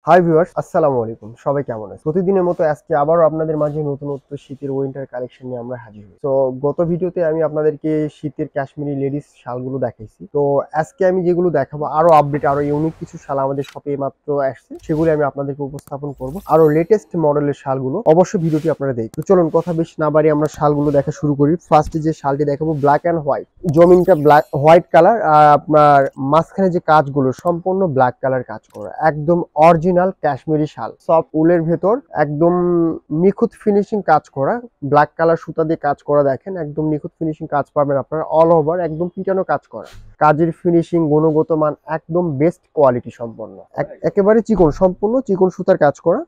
Hi viewers, আসসালামু আলাইকুম। সবাই কেমন আছেন? প্রতিদিনের মতো আজকে আবারও আপনাদের মাঝে নতুনত্ব শীতের উইন্টার কালেকশন নিয়ে আমরা হাজির হই। তো গত ভিডিওতে আমি আপনাদেরকে শীতের কাশ্মীরি লেডিস শালগুলো দেখাইছি। তো আজকে আমি যেগুলো দেখাবো আরো আপডেট, আরো ইউনিক কিছু শাল আমাদের শপে মাত্র আসছে, সেগুলো আমি আপনাদেরকে উপস্থাপন করব। আরো লেটেস্ট মডেলের শালগুলো অবশ্যই ভিডিওটি আপনারা দেখুন। তো চলুন কথা বেশি না বাড়িয়ে আমরা শালগুলো দেখা শুরু করি। ফার্স্টে যে শালটি দেখাবো ব্ল্যাক অ্যান্ড হোয়াইট, জমিনটা ব্ল্যাক হোয়াইট কালার আর আপনার মাঝখানে যে কাজগুলো সম্পূর্ণ ব্ল্যাক কালার কাজ করা, একদম অরিজিনাল কাশ্মীরি শাল, সফট উলের ভেতর একদম নিখুঁত ফিনিশিং কাজ করা, ব্ল্যাক কালার সুতা দিয়ে কাজ করা। দেখেন একদম নিখুঁত ফিনিশিং কাজ পাবেন আপনারা, অল ওভার একদম পিটানো কাজ করা। কাজের ফিনিশিং, গুণগত মান একদম বেস্ট কোয়ালিটি সম্পন্ন, একেবারে চিকন, সম্পূর্ণ চিকন সুতার কাজ করা,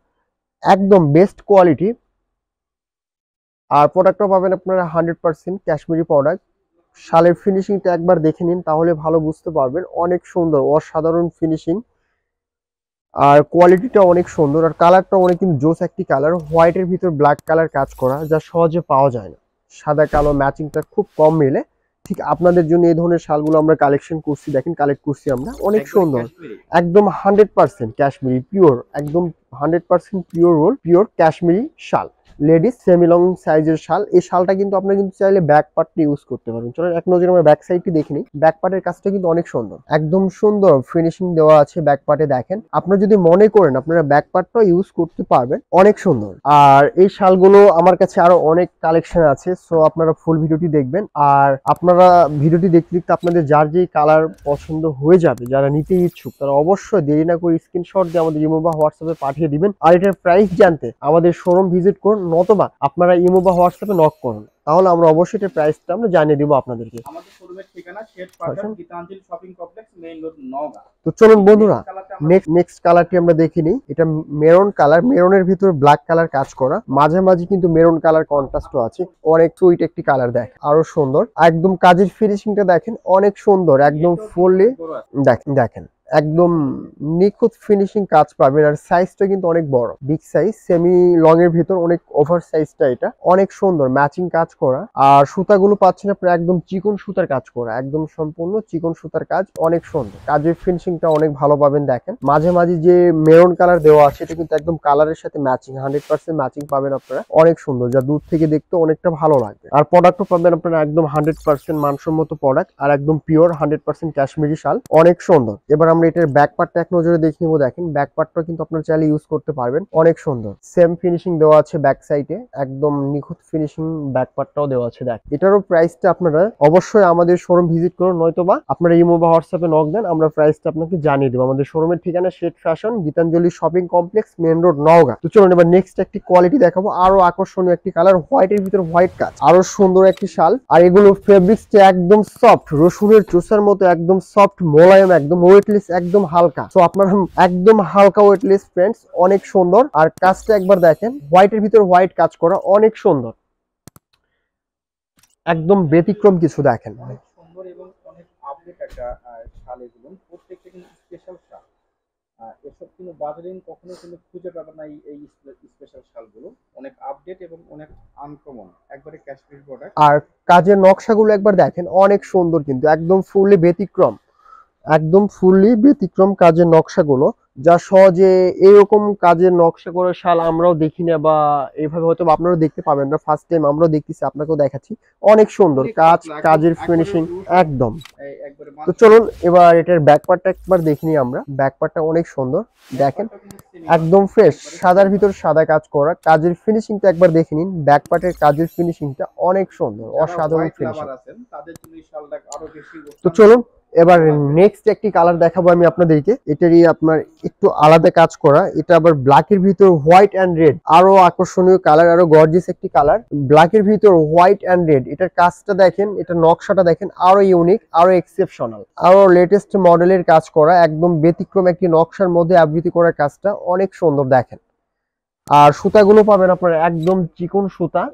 একদম বেস্ট কোয়ালিটি। আর প্রোডাক্টও পাবেন আপনারা 100% কাশ্মীরি প্রোডাক্ট। শালের ফিনিশিংটা একবার দেখে নিন, তাহলে ভালো বুঝতে পারবেন। অনেক সুন্দর, অসাধারণ ফিনিশিং, আর কোয়ালিটিটা অনেক সুন্দর, আর কালারটা অনেক কিন্তু জোস একটি কালার। হোয়াইটের ভিতর ব্ল্যাক কালার কাজ করা, যা সহজে পাওয়া যায় না। সাদা কালো ম্যাচিংটা খুব কম মেলে। ঠিক আপনাদের জন্য এই ধরনের শালগুলো আমরা কালেকশন করছি, দেখেন কালেক্ট করছি আমরা, অনেক সুন্দর। একদম 100% কাশ্মীরি পিওর, একদম 100% পিওর রোল, পিওর কাশ্মীরি শাল, লেডিস সেমি লং সাইজের শাল। এই শালটা কিন্তু আপনারা কিন্তু চাইলে ব্যাক পার্টটা ইউজ করতে পারবেন। চলো এক নজরে আমরা ব্যাক সাইডটি দেখে নিই। ব্যাক পার্টের কাজটা কিন্তু অনেক সুন্দর, একদম সুন্দর ফিনিশিং দেওয়া আছে ব্যাক পার্টে। দেখেন আপনারা যদি মনে করেন আপনারা ব্যাক পার্টটা ইউজ করতে পারবেন, অনেক সুন্দর। আর এই শালগুলো আমার কাছে আরো অনেক কালেকশন আছে, সো আপনারা ফুল ভিডিওটি দেখবেন। আর আপনারা ভিডিওটি দেখতে দেখতে আপনাদের যার যেই কালার পছন্দ হয়ে যাবে, যারা নিতে ইচ্ছুক, তারা অবশ্যই দেরি না করে স্ক্রিনশট দিয়ে আমাদের ইমো বা হোয়াটসঅ্যাপে পাঠিয়ে দিবেন। আর এটার প্রাইস জানতে আমাদের শোরুম ভিজিট করুন, নতবা আপনারা ইমো বা হোয়াটসঅ্যাপে নক করুন, তাহলে আমরা অবশ্যই এটার প্রাইসটা আমরা জানিয়ে দিব আপনাদেরকে। আমাদের শোরুমের ঠিকানা Shade Partner Gitanjali shopping complex, main road, Naogaon. তো চলুন বন্ধুরা নেক্সট কালারটি আমরা দেখে নিই। এটা মেরুন কালার, মেরুনের ভিতর ব্ল্যাক কালার কাজ করা, মাঝামাঝি কিন্তু মেরুন কালার কন্ট্রাস্টও আছে। অনেক সুইট একটি কালার, দেখ আরো সুন্দর। একদম কাজের ফিনিশিংটা দেখেন অনেক সুন্দর, একদম ফুললি দেখেন একদম নিখুঁত ফিনিশিং কাজ পাবেন। আর সাইজটা কিন্তু অনেক বড়, বিগ সাইজ, সেমি লং এর ভিতর অনেক ওভার সাইজটা, এটা অনেক সুন্দর ম্যাচিং কাজ করা। আর সুতাগুলো পাচ্ছেন আপনারা একদম চিকন সুতার কাজ করা, একদম সম্পূর্ণ চিকন সুতার কাজ, অনেক সুন্দর। কাজের ফিনিশিংটা অনেক ভালো পাবেন। দেখেন মাঝে মাঝে যে মেরুন কালার দেওয়া আছে, এটা কিন্তু একদম কালারের সাথে ম্যাচিং, 100% ম্যাচিং পাবেন আপনারা, অনেক সুন্দর, যা দূর থেকে দেখতে অনেকটা ভালো লাগবে। আর প্রোডাক্টও পাবেন আপনারা একদম 100% মানসম্মত প্রোডাক্ট, আর একদম পিওর 100% কাশ্মীরি শাল, অনেক সুন্দর। এবার আমরা এটার ব্যাক পার্টটা এক নজরে দেখে নিব। দেখেন ব্যাক পার্টটা কিন্তু আপনারা চাইলে ইউজ করতে পারবেন, অনেক সুন্দর। সেম ফিনিশিং দেওয়া আছে ব্যাক সাইডে, একদম নিখুঁত ফিনিশিং ব্যাক পার্টটাও দেওয়া আছে। দেখ এটারও প্রাইসটা আপনারা অবশ্যই আমাদের শোরুম ভিজিট করুন, নয়তোবা আপনারা ইমো বা হোয়াটসঅ্যাপে নক দেন, আমরা প্রাইসটা আপনাকে জানিয়ে দেবো। আমাদের শোরুমের ঠিকানা Shade Fashion, Gitanjali shopping complex, main road, Naogaon. তো চলুন এবার নেক্সট একটি কোয়ালিটি দেখাবো, আরো আকর্ষণীয় একটি কালার, হোয়াইটের ভিতর হোয়াইট কাজ, আরো সুন্দর একটি শাল। আর এগুলো ফেব্রিক্সটা একদম সফট, রসুনের চোষার মতো একদম সফট, মোলায়েম, একদম ওয়েটলেস, একদম হালকা। তো আপনারা একদম হালকা ওয়েটলেস ফ্রেন্ডস, অনেক সুন্দর। আর কাজটা একবার দেখেন, হোয়াইটের ভিতর হোয়াইট কাজ করা, অনেক সুন্দর, একদম ব্যতিক্রম কিছু। দেখেন অনেক সুন্দর এবং অনেক আপডেট একটা শাল। এগুলো প্রত্যেকটা কিন্তু স্পেশাল শাল। এসব কিন্তু বাজারে কখনো কিন্তু খুঁজে পাবেন না। এই স্পেশাল শালগুলো অনেক আপডেট এবং অনেক আনকমন, একবারে কাশ্মীর প্রোডাক্ট। আর কাজের নকশাগুলো একবার দেখেন, অনেক সুন্দর, কিন্তু একদম ফুললি ব্যতিক্রম, একদম ফুললি ব্যতিক্রম কাজের নকশাগুলো, যা সহজে এরকম কাজের নকশা করে শাল আমরাও দেখি না, বা এইভাবে হয়তো আপনারাও দেখতে পাবেন না। ফার্স্ট টাইম আমরাও দেখতেছি, আপনাকেও দেখাচ্ছি, অনেক সুন্দর কাজ, কাজের ফিনিশিং একদম। তো চলুন এবার এটার ব্যাক পার্টটা একবার দেখে নিই আমরা। ব্যাক পার্টটা অনেক সুন্দর, দেখেন একদম ফ্রেশ, সাদার ভিতর সাদা কাজ করা, কাজের ফিনিশিংটা একবার দেখে নিন। ব্যাক পার্টের কাজের ফিনিশিংটা অনেক সুন্দর, অসাধারণ ফিনিশিং। তো চলুন এবার নেক্সট একটি কালার দেখাবো আমি আপনাদেরকে, এটারই আপনার একটু আলাদা কাজ করা, এটা আবার ব্ল্যাকের ভিতর হোয়াইট অ্যান্ড রেড, আরো আকর্ষণীয় কালার, আরো গর্জিয়াস একটি কালার, ব্ল্যাকের ভিতর হোয়াইট অ্যান্ড রেড। এটার কাজটা দেখেন, এটা নকশাটা দেখেন, আরো ইউনিক, আরো এক্সেপশনাল, আরো লেটেস্ট মডেলের কাজ করা, একদম ব্যতিক্রম একটি নকশার মধ্যে আবৃত্তি করার কাজটা অনেক সুন্দর। দেখেন আর সুতাগুলো পাবেন আপনারা একদম চিকন সুতা,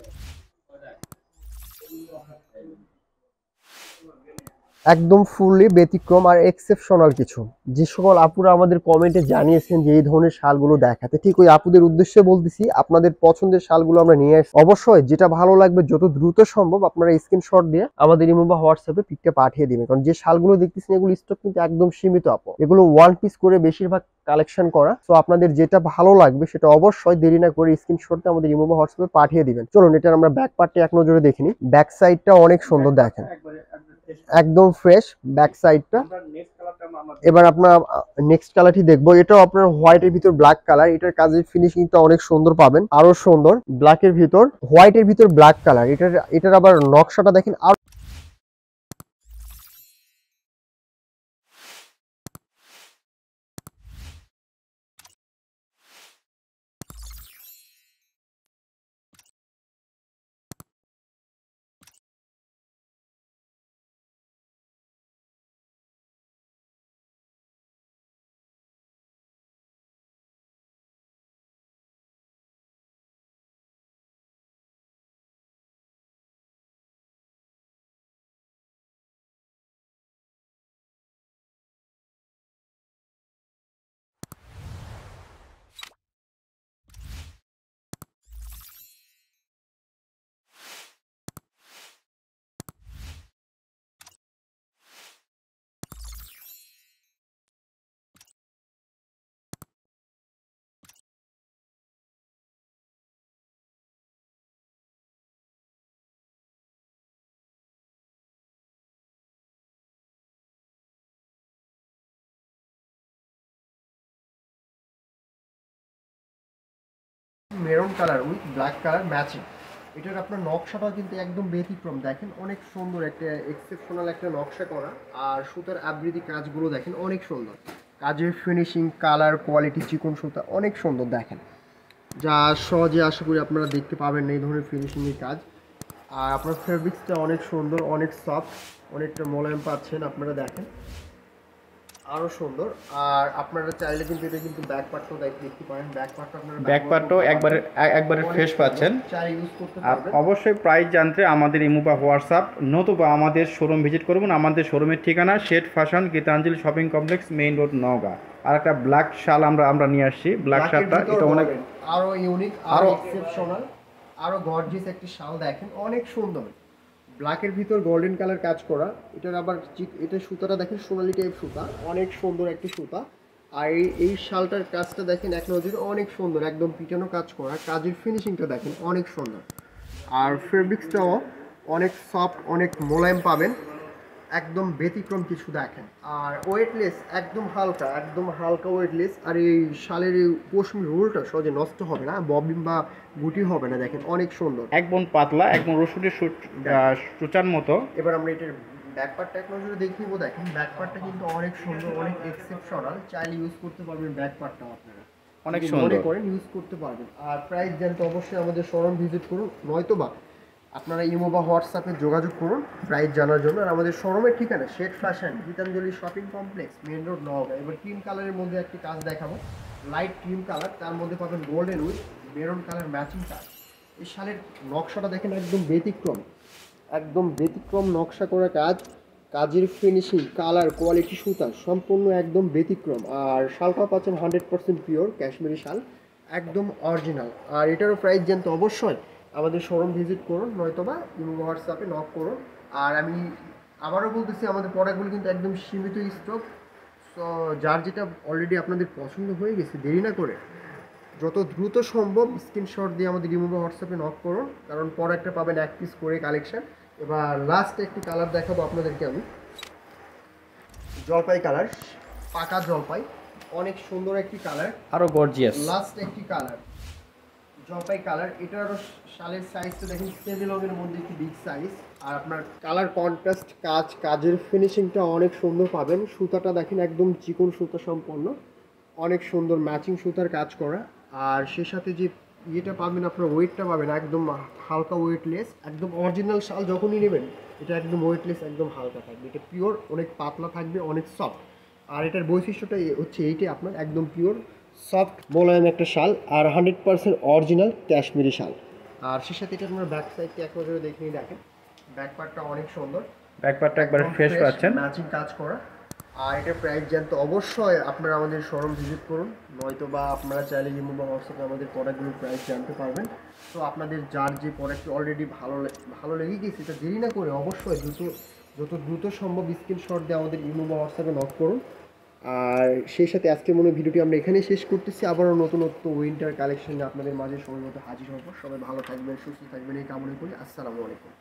একদম ফুললি ব্যতিক্রম আর এক্সেপশনাল কিছু। যে সকল আপুরা আমাদের কমেন্টে জানিয়েছেন যে এই ধরনের শালগুলো দেখাতে, ঠিক ওই আপুদের উদ্দেশ্যে বলতেছি আপনাদের পছন্দের শালগুলো আমরা নিয়ে আসি। অবশ্যই যেটা ভালো লাগবে যত দ্রুত সম্ভব আপনারা স্ক্রিনশট দিয়ে আমাদের ইমো বা হোয়াটসঅ্যাপে পিকটা পাঠিয়ে দিবেন, কারণ যে শালগুলো দেখতেছেন এগুলো স্টক কিন্তু একদম সীমিত আপু, এগুলো ওয়ান পিস করে বেশিরভাগ কালেকশন করা। তো আপনাদের যেটা ভালো লাগবে সেটা অবশ্যই দেরি না করে স্ক্রিনশট দিয়ে আমাদের ইমো বা হোয়াটসঅ্যাপে পাঠিয়ে দিবেন। চলুন এটার আমরা ব্যাক পার্টটা এক নজরে দেখে নিই। ব্যাক সাইডটা অনেক সুন্দর দেখেন, একদম ফ্রেশ ব্যাক সাইডটা। এবার আপনার নেক্সট কালারটি দেখবো, এটাও আপনার হোয়াইটের ভিতর ব্ল্যাক কালার, এটার কাজের ফিনিশিংটা অনেক সুন্দর পাবেন, আরো সুন্দর। ব্ল্যাকের ভিতর হোয়াইটের ভিতর ব্ল্যাক কালার, এটার আবার নকশাটা দেখেন আর maroon colour with black colour matching. এটার আপনার নকশাটাও কিন্তু একদম ব্যতিক্রম, দেখেন অনেক সুন্দর একটা এক্সেপশনাল একটা নকশা করা। আর সুতার আবৃত্তি কাজগুলো দেখেন অনেক সুন্দর, কাজের ফিনিশিং, কালার, কোয়ালিটি, চিকন সুতা অনেক সুন্দর দেখেন, যা সহজে আশা করি আপনারা দেখতে পাবেন না এই ধরনের ফিনিশিংয়ের কাজ। আর আপনার ফেব্রিক্সটা অনেক সুন্দর, অনেক সফট, অনেকটা মোলায়েম পাচ্ছেন আপনারা দেখেন, আরো সুন্দর। আর আপনারা চাইলে কিন্তু এটা কিন্তু ব্যাক পার্টটাও দেখতে পারেন, ব্যাক পার্টটা আপনারা ব্যাক পার্টও একবারে ফ্রেশ পাচ্ছেন। চাই ইউজ করতে আর পারবেন। অবশ্যই প্রাইস জানতে আমাদের ইমো বা হোয়াটসঅ্যাপ নতুবা আমাদের শোরুম ভিজিট করবেন। আমাদের শোরুমের ঠিকানা Sheth fashion, Gitanjali shopping complex, main road, Naogaon. আর একটা ব্ল্যাক শাল আমরা নিয়ে আসছি, ব্ল্যাক শালটা এটা অনেক আরো ইউনিক, আরো এক্সেপশনাল, আরো গর্জিয়াস একটি শাল দেখেন অনেক সুন্দর। ব্ল্যাকের ভিতর গোল্ডেন কালার কাজ করা, এটার আবার এটা সুতাটা দেখেন সোনালি টাইপ সুতা, অনেক সুন্দর একটি সুতা। আর এই শালটার কাজটা দেখেন এক নজরে অনেক সুন্দর, একদম পিটানো কাজ করা, কাজের ফিনিশিংটা দেখেন অনেক সুন্দর। আর ফেব্রিক্সটাও অনেক সফট, অনেক মোলায়েম পাবেন, একদম ব্যতিক্রম কিছু দেখেন। আর ওয়েটলেস, একদম হালকা, একদম হালকা ওয়েটলেস। আর এই শালের এই পশমি রোলটা সহজে নষ্ট হবে না, ববিন বা গুটি হবে না, দেখেন অনেক সুন্দর, একদম পাতলা, একদম রসুনের সূচার মতো। এবার আমরা এটার ব্যাক পার্টটা এক নজরে দেখে নিব। দেখেন ব্যাক পার্টটা কিন্তু অনেক সুন্দর, অনেক এক্সেপশনাল, চাইলে ইউজ করতে পারবেন ব্যাক পার্টটাও আপনারা, অনেক যদি সুন্দর মনে করেন ইউজ করতে পারবেন। আর প্রাইস জানতে অবশ্যই আমাদের শোরুম ভিজিট করুন, নয়তোবা আপনারা ইমো বা হোয়াটসঅ্যাপে যোগাযোগ করুন প্রাইস জানার জন্য। আর আমাদের শোরুমের ঠিকানা Sheth fashion, Gitanjali shopping complex, main road, Naogaon. এবার ক্রিম কালারের মধ্যে একটি কাজ দেখাবো, লাইট ক্রিম কালার, তার মধ্যে পাবেন golden with maroon colour matching কাজ। এই শালের নকশাটা দেখেন একদম ব্যতিক্রম, একদম ব্যতিক্রম নকশা করা কাজ, কাজের ফিনিশিং, কালার, কোয়ালিটি, সুতা সম্পূর্ণ একদম ব্যতিক্রম। আর শালটা পাচ্ছেন 100% পিওর কাশ্মীরি শাল, একদম অরিজিনাল। আর এটারও প্রাইস জানতে অবশ্যই আমাদের শোরুম ভিজিট করুন, নয়তোবা ইমো হোয়াটসঅ্যাপে নক করুন। আর আমি আবারও বলতেছি আমাদের প্রোডাক্টগুলো কিন্তু একদম সীমিত স্টক। সো যার যেটা অলরেডি আপনাদের পছন্দ হয়ে গেছে, দেরি না করে যত দ্রুত সম্ভব স্ক্রিনশট দিয়ে আমাদের ইমো বা হোয়াটসঅ্যাপে নক করুন, কারণ প্রোডাক্টটা পাবেন এক পিস করে কালেকশন। এবার লাস্ট একটি কালার দেখাবো আপনাদেরকে আমি, জলপাই কালার, পাকা জলপাই, অনেক সুন্দর একটি কালার, আরো গর্জিয়াস। লাস্ট একটি কালার জলপাই কালার। এটারও শালের সাইজটা দেখেন সেমিলংয়ের মধ্যে একটি বিগ সাইজ। আর আপনার কালার কন্ট্রাস্ট কাজ, কাজের ফিনিশিংটা অনেক সুন্দর পাবেন। সুতাটা দেখেন একদম চিকন সুতা সম্পন্ন, অনেক সুন্দর ম্যাচিং সুতার কাজ করা। আর সে সাথে যে ইয়েটা পাবেন আপনার, ওয়েটটা পাবেন একদম হালকা ওয়েটলেস, একদম অরিজিনাল শাল যখনই নেবেন এটা একদম ওয়েটলেস, একদম হালকা থাকবে, এটা পিওর, অনেক পাতলা থাকবে, অনেক সফট। আর এটার বৈশিষ্ট্যটা হচ্ছে এইটাই আপনার, একদম পিওর সফট মোলায়েম একটা শাল, আর 100% অরিজিনাল কাশ্মীরি শাল। আর সে সাথে এটা আপনার ব্যাক সাইডটা এক নজরে দেখে নিয়ে দেখেন, ব্যাক পার্টটা অনেক সুন্দর। ব্যাকপার্টটা একবারে ফ্রেশ পাচ্ছেন। ম্যাচিং কাজ করা। আর এটার প্রাইস জানতে অবশ্যই আপনারা আমাদের শোরুম ভিজিট করুন, নয়তো বা আপনারা চাইলে ইমো বা হোয়াটসঅ্যাপে আমাদের প্রোডাক্টগুলোর প্রাইস জানতে পারবেন। তো আপনাদের যার যে প্রোডাক্টটি অলরেডি ভালো লেগে গেছে, এটা দেরি না করে অবশ্যই যত দ্রুত সম্ভব স্ক্রিনশট দিয়ে আমাদের ইমো বা হোয়াটসঅ্যাপে নক করুন। আর সেই সাথে আজকের মনে ভিডিওটি আমরা এখানেই শেষ করতেছি। আবারও নতুনত্ব উইন্টার কালেকশনে আপনাদের মাঝে সময় মতো হাজির হব। সবাই ভালো থাকবেন, সুস্থ থাকবেন এই কামনা করি। আসসালামু আলাইকুম।